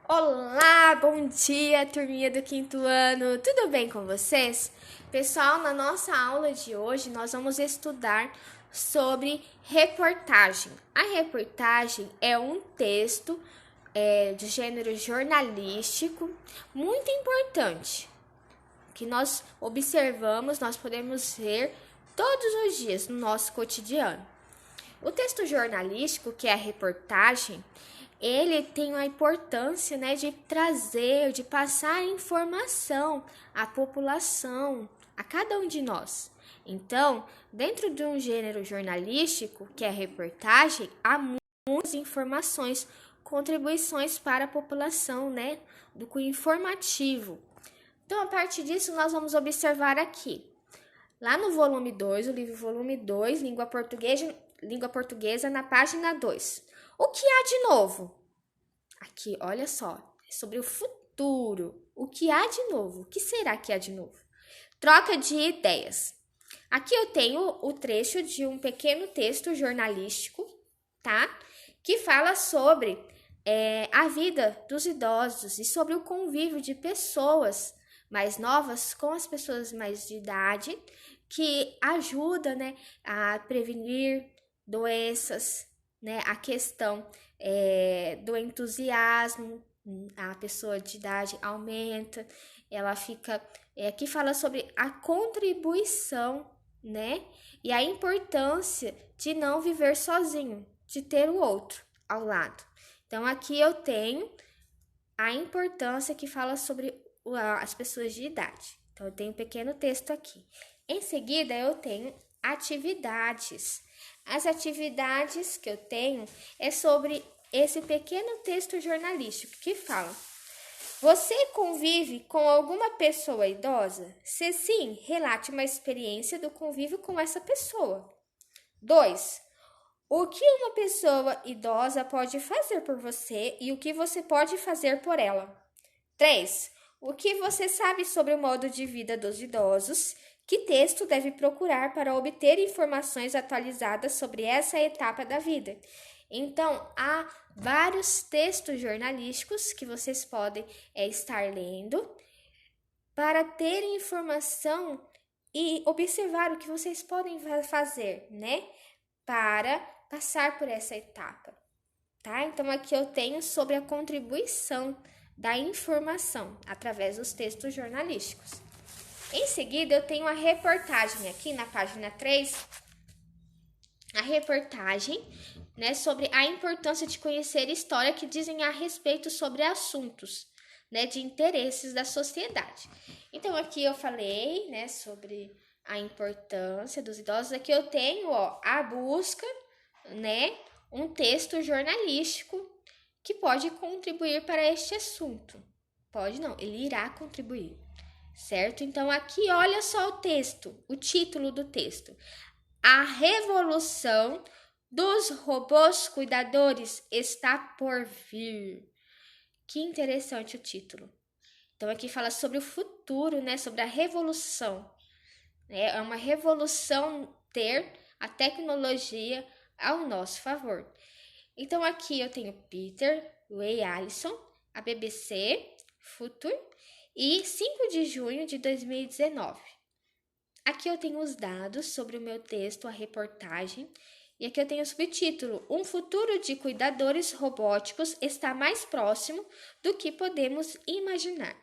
Olá, bom dia, turminha do quinto ano. Tudo bem com vocês? Pessoal, na nossa aula de hoje nós vamos estudar sobre reportagem. A reportagem é um texto de gênero jornalístico muito importante que nós observamos, nós podemos ver todos os dias no nosso cotidiano. O texto jornalístico, que é a reportagem, ele tem a importância, de trazer, de passar informação à população, a cada um de nós. Então, dentro de um gênero jornalístico, que é a reportagem, há muitas informações, contribuições para a população, do cunho informativo. Então, a partir disso, nós vamos observar aqui. Lá no volume 2, o livro volume 2, língua portuguesa, na página 2. O que há de novo? Aqui, olha só, é sobre o futuro. O que há de novo? O que será que há de novo? Troca de ideias. Aqui eu tenho o trecho de um pequeno texto jornalístico, tá? Que fala sobre a vida dos idosos e sobre o convívio de pessoas mais novas com as pessoas mais de idade, que ajuda, a prevenir doenças, a questão do entusiasmo, a pessoa de idade aumenta, ela fica, aqui fala sobre a contribuição, e a importância de não viver sozinho, de ter o outro ao lado. Então, aqui eu tenho a importância que fala sobre as pessoas de idade. Então, eu tenho um pequeno texto aqui. Em seguida, eu tenho atividades. As atividades que eu tenho é sobre esse pequeno texto jornalístico que fala: você convive com alguma pessoa idosa? Se sim, relate uma experiência do convívio com essa pessoa. 2. O que uma pessoa idosa pode fazer por você e o que você pode fazer por ela? 3. O que você sabe sobre o modo de vida dos idosos? Que texto deve procurar para obter informações atualizadas sobre essa etapa da vida? Então, há vários textos jornalísticos que vocês podem estar lendo para ter informação e observar o que vocês podem fazer, para passar por essa etapa, tá? Então, aqui eu tenho sobre a contribuição da informação através dos textos jornalísticos. Em seguida, eu tenho a reportagem aqui na página 3, a reportagem, sobre a importância de conhecer história que dizem a respeito sobre assuntos, de interesses da sociedade. Então, aqui eu falei, sobre a importância dos idosos. Aqui eu tenho, a busca, um texto jornalístico que pode contribuir para este assunto. Pode não, ele irá contribuir, certo? Então, aqui olha só o texto, o título do texto. A revolução dos robôs cuidadores está por vir. Que interessante o título. Então, aqui fala sobre o futuro, sobre a revolução. É uma revolução ter a tecnologia ao nosso favor. Então, aqui eu tenho Peter, Ray Allison, a BBC, Future e 5 de junho de 2019. Aqui eu tenho os dados sobre o meu texto, a reportagem, e aqui eu tenho o subtítulo: um futuro de cuidadores robóticos está mais próximo do que podemos imaginar.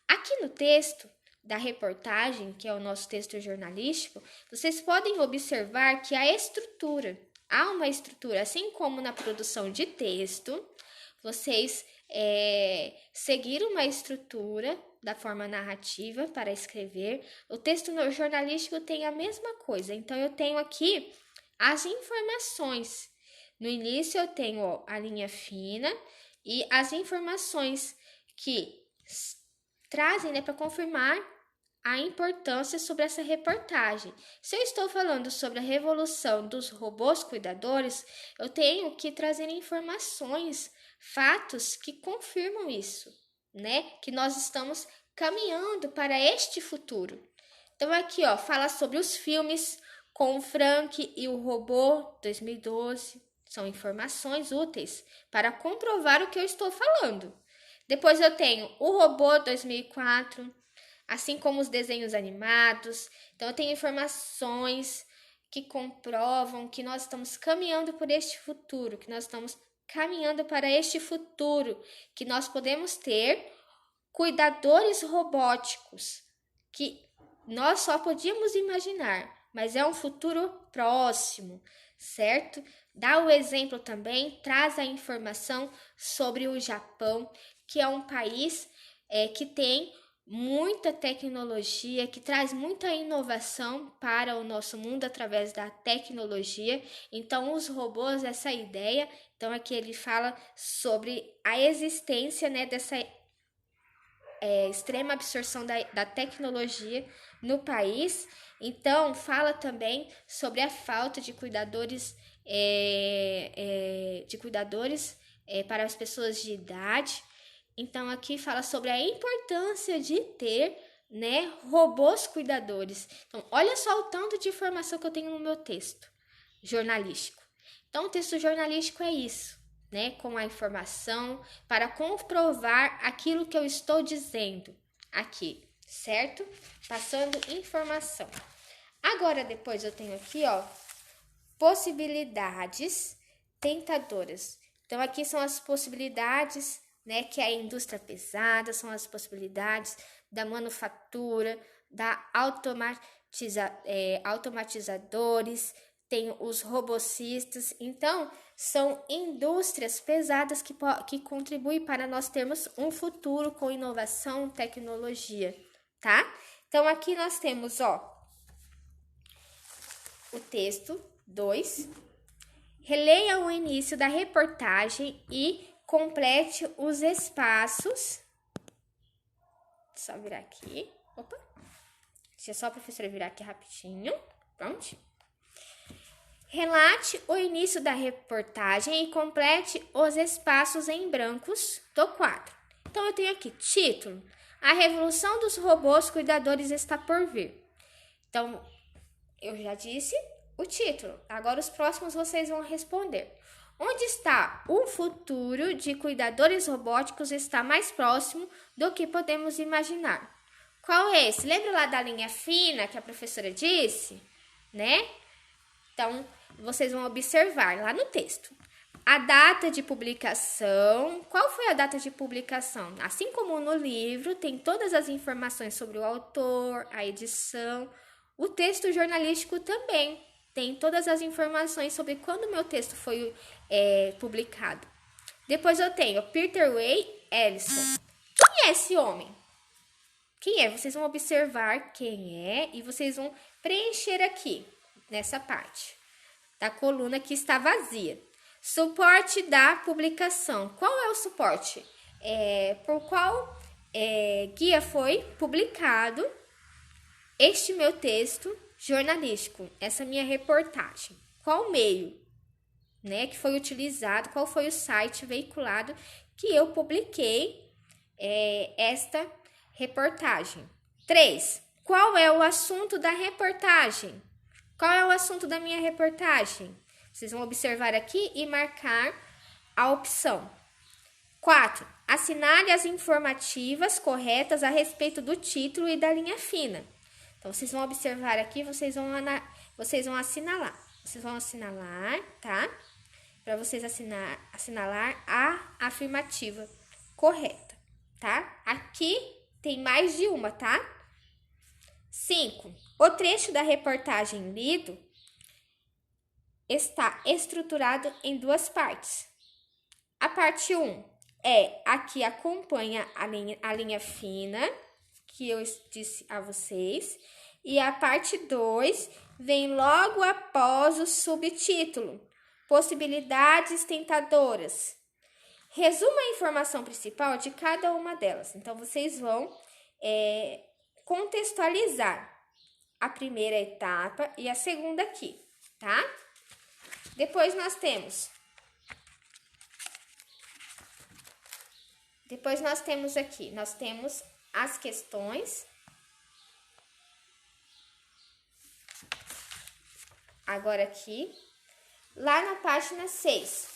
Aqui no texto da reportagem, que é o nosso texto jornalístico, vocês podem observar que há uma estrutura, assim como na produção de texto, vocês seguiram uma estrutura da forma narrativa para escrever. O texto jornalístico tem a mesma coisa. Então, eu tenho aqui as informações. No início, eu tenho a linha fina e as informações que trazem para confirmar a importância sobre essa reportagem. Se eu estou falando sobre a revolução dos robôs cuidadores, eu tenho que trazer informações, fatos que confirmam isso, que nós estamos caminhando para este futuro. Então, aqui, fala sobre os filmes com o Frank e o Robô 2012. São informações úteis para comprovar o que eu estou falando. Depois eu tenho o Robô 2004, assim como os desenhos animados. Então eu tenho informações que comprovam que nós estamos caminhando por este futuro, que nós estamos caminhando para este futuro, que nós podemos ter cuidadores robóticos, que nós só podíamos imaginar, mas é um futuro próximo, certo? Dá o exemplo também, traz a informação sobre o Japão, que é um país que tem muita tecnologia, que traz muita inovação para o nosso mundo através da tecnologia. Então, os robôs, essa ideia, então aqui ele fala sobre a existência, né, dessa extrema absorção da tecnologia no país. Então, fala também sobre a falta de cuidadores, para as pessoas de idade. Então, aqui fala sobre a importância de ter, né, robôs cuidadores. Então, olha só o tanto de informação que eu tenho no meu texto jornalístico. Então, o texto jornalístico é isso, né, com a informação para comprovar aquilo que eu estou dizendo aqui, certo? Passando informação. Agora, depois eu tenho aqui, ó, possibilidades tentadoras. Então, aqui são as possibilidades, né, que é a indústria pesada, são as possibilidades da manufatura, da automatizadores, tem os robocistas. Então, são indústrias pesadas que contribuem para nós termos um futuro com inovação, tecnologia, tá? Então, aqui nós temos, ó, o texto 2. Releia o início da reportagem e complete os espaços. Só virar aqui. Opa. Deixa só a professora virar aqui rapidinho. Pronto. Relate o início da reportagem e complete os espaços em brancos do quadro. Então, eu tenho aqui título: A revolução dos robôs cuidadores está por vir. Então, eu já disse o título. Agora, os próximos vocês vão responder. Onde está o futuro de cuidadores robóticos está mais próximo do que podemos imaginar? Qual é esse? Lembra lá da linha fina que a professora disse? Né? Então, vocês vão observar lá no texto. A data de publicação. Qual foi a data de publicação? Assim como no livro, tem todas as informações sobre o autor, a edição. O texto jornalístico também tem todas as informações sobre quando o meu texto foi publicado. Depois eu tenho Peter Way Ellison. Quem é esse homem? Quem é? Vocês vão observar quem é e vocês vão preencher aqui, nessa parte da coluna que está vazia. Suporte da publicação. Qual é o suporte? Por qual guia foi publicado este meu texto jornalístico, essa minha reportagem? Qual meio, né, que foi utilizado? Qual foi o site veiculado que eu publiquei esta reportagem? 3. Qual é o assunto da reportagem? Qual é o assunto da minha reportagem? Vocês vão observar aqui e marcar a opção. 4. Assinale as informativas corretas a respeito do título e da linha fina. Então, vocês vão observar aqui, vocês vão assinalar. Vocês vão assinalar, tá? Para vocês assinalar a afirmativa correta, tá? Aqui tem mais de uma, tá? 5. O trecho da reportagem lido está estruturado em duas partes. A parte 1 é a que acompanha a linha fina, que eu disse a vocês. E a parte 2 vem logo após o subtítulo: Possibilidades tentadoras. Resuma a informação principal de cada uma delas. Então, vocês vão contextualizar a primeira etapa e a segunda aqui, tá? Depois nós temos aqui, nós temos as questões. Agora aqui, lá na página 6,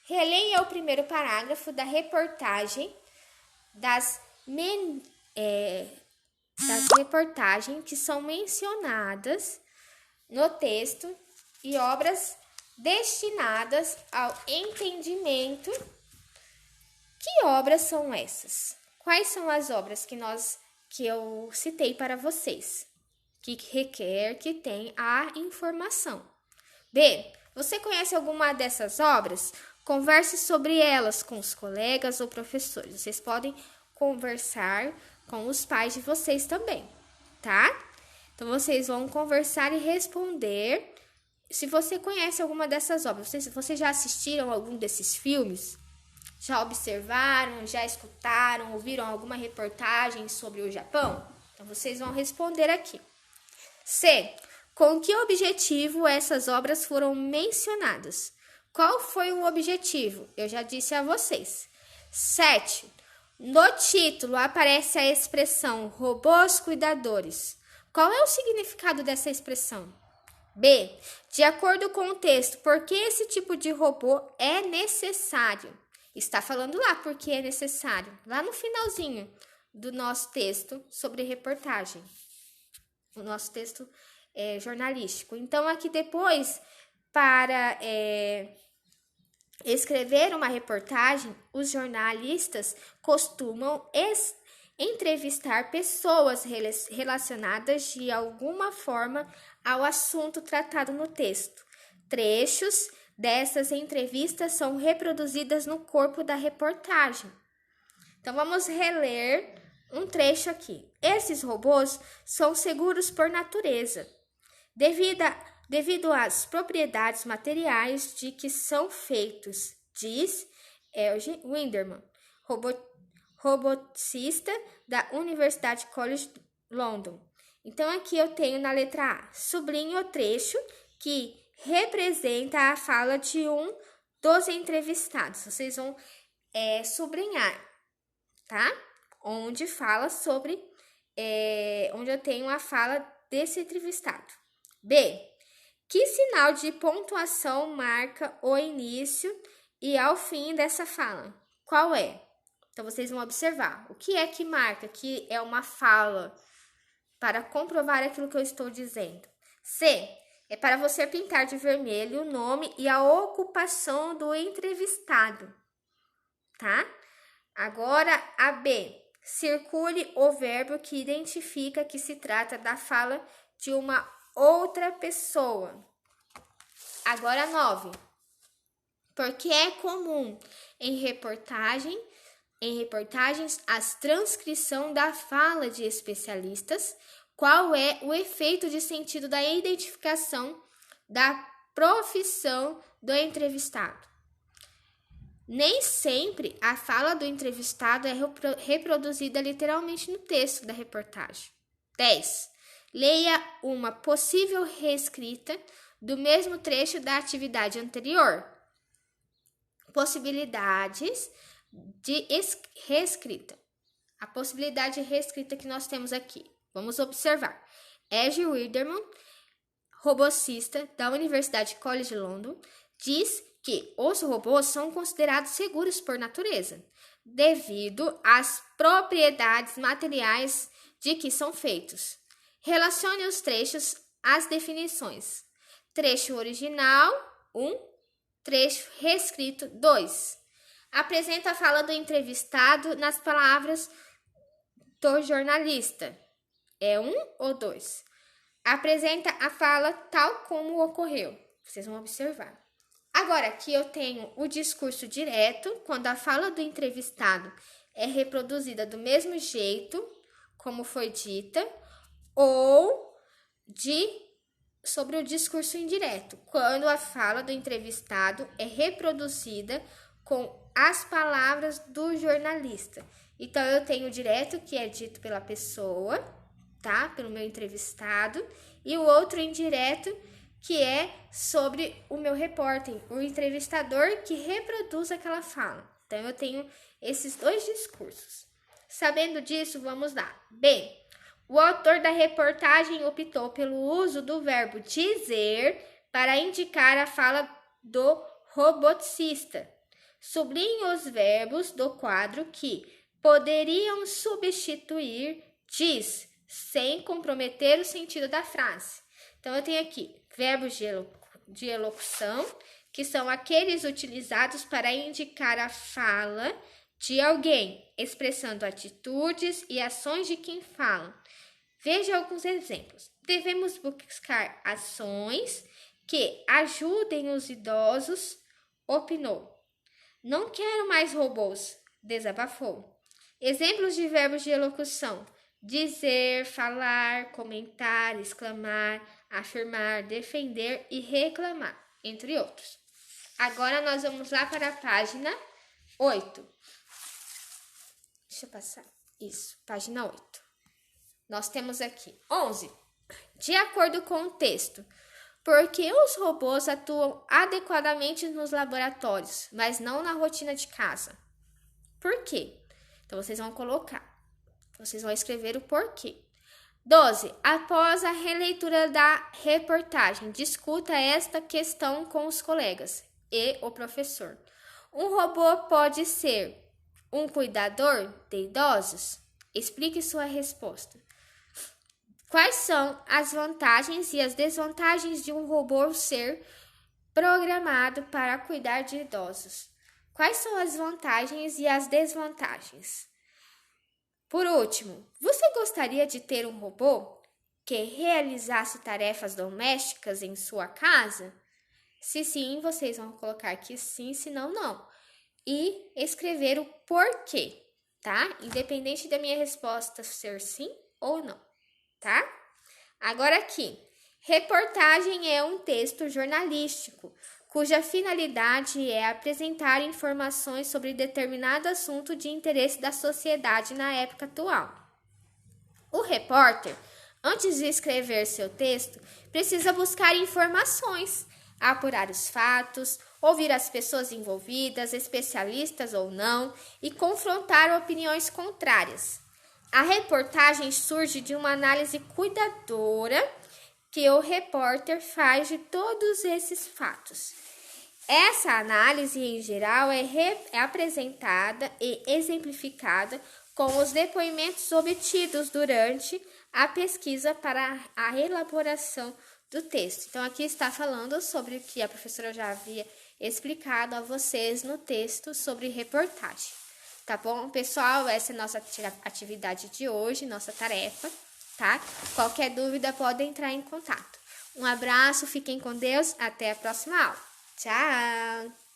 releia o primeiro parágrafo da reportagem das, das reportagens que são mencionadas no texto e obras destinadas ao entendimento. Que obras são essas? Quais são as obras que eu citei para vocês? Que requer que tenha a informação. B. Você conhece alguma dessas obras? Converse sobre elas com os colegas ou professores. Vocês podem conversar com os pais de vocês também, tá? Então, vocês vão conversar e responder se você conhece alguma dessas obras. Vocês já assistiram algum desses filmes? Já observaram, já escutaram, ouviram alguma reportagem sobre o Japão? Então, vocês vão responder aqui. C. Com que objetivo essas obras foram mencionadas? Qual foi o objetivo? Eu já disse a vocês. 7. No título aparece a expressão robôs cuidadores. Qual é o significado dessa expressão? B. De acordo com o texto, por que esse tipo de robô é necessário? Está falando lá porque é necessário, lá no finalzinho do nosso texto sobre reportagem, o nosso texto jornalístico. Então, aqui depois, para escrever uma reportagem, os jornalistas costumam entrevistar pessoas relacionadas de alguma forma ao assunto tratado no texto. Trechos dessas entrevistas são reproduzidas no corpo da reportagem. Então, vamos reler um trecho aqui. Esses robôs são seguros por natureza, devido às propriedades materiais de que são feitos, diz Elgin Winderman, robotista da Universidade College London. Então, aqui eu tenho na letra A, sublinho o trecho que representa a fala de um dos entrevistados. Vocês vão sublinhar, tá? Onde fala sobre, onde eu tenho a fala desse entrevistado. B. Que sinal de pontuação marca o início e ao fim dessa fala? Qual é? Então, vocês vão observar. O que é que marca que é uma fala para comprovar aquilo que eu estou dizendo? C. É para você pintar de vermelho o nome e a ocupação do entrevistado, tá? Agora, a B. Circule o verbo que identifica que se trata da fala de uma outra pessoa. Agora, 9. Porque é comum em reportagens a transcrição da fala de especialistas. Qual é o efeito de sentido da identificação da profissão do entrevistado? Nem sempre a fala do entrevistado é reproduzida literalmente no texto da reportagem. 10. Leia uma possível reescrita do mesmo trecho da atividade anterior. Possibilidades de reescrita. A possibilidade de reescrita que nós temos aqui. Vamos observar. Elgin Winderman, robotista da Universidade College London, diz que os robôs são considerados seguros por natureza, devido às propriedades materiais de que são feitos. Relacione os trechos às definições. Trecho original, 1. Trecho reescrito, 2. Apresenta a fala do entrevistado nas palavras do jornalista. É 1 ou 2? Apresenta a fala tal como ocorreu. Vocês vão observar. Agora, aqui eu tenho o discurso direto, quando a fala do entrevistado é reproduzida do mesmo jeito, como foi dita, ou sobre o discurso indireto, quando a fala do entrevistado é reproduzida com as palavras do jornalista. Então, eu tenho o direto, que é dito pela pessoa, tá? Pelo meu entrevistado, e o outro indireto, que é sobre o meu repórter, o entrevistador que reproduz aquela fala. Então, eu tenho esses dois discursos. Sabendo disso, vamos lá. B. O autor da reportagem optou pelo uso do verbo dizer para indicar a fala do robotista. Sublinhe os verbos do quadro que poderiam substituir diz, sem comprometer o sentido da frase. Então, eu tenho aqui verbos de elocução, que são aqueles utilizados para indicar a fala de alguém, expressando atitudes e ações de quem fala. Veja alguns exemplos. Devemos buscar ações que ajudem os idosos, opinou. Não quero mais robôs, desabafou. Exemplos de verbos de elocução: dizer, falar, comentar, exclamar, afirmar, defender e reclamar, entre outros. Agora nós vamos lá para a página 8. Deixa eu passar. Isso, página 8. Nós temos aqui 11. De acordo com o texto, porque os robôs atuam adequadamente nos laboratórios, mas não na rotina de casa? Por quê? Então, vocês vão escrever o porquê. 12. Após a releitura da reportagem, discuta esta questão com os colegas e o professor. Um robô pode ser um cuidador de idosos? Explique sua resposta. Quais são as vantagens e as desvantagens de um robô ser programado para cuidar de idosos? Quais são as vantagens e as desvantagens? Por último, você gostaria de ter um robô que realizasse tarefas domésticas em sua casa? Se sim, vocês vão colocar aqui sim, se não, não. E escrever o porquê, tá? Independente da minha resposta ser sim ou não, tá? Agora aqui, reportagem é um texto jornalístico, cuja finalidade é apresentar informações sobre determinado assunto de interesse da sociedade na época atual. O repórter, antes de escrever seu texto, precisa buscar informações, apurar os fatos, ouvir as pessoas envolvidas, especialistas ou não, e confrontar opiniões contrárias. A reportagem surge de uma análise cuidadora que o repórter faz de todos esses fatos. Essa análise, em geral, é apresentada e exemplificada com os depoimentos obtidos durante a pesquisa para a elaboração do texto. Então, aqui está falando sobre o que a professora já havia explicado a vocês no texto sobre reportagem. Tá bom, pessoal? Essa é a nossa atividade de hoje, nossa tarefa, tá? Qualquer dúvida, pode entrar em contato. Um abraço, fiquem com Deus, até a próxima aula. Tchau!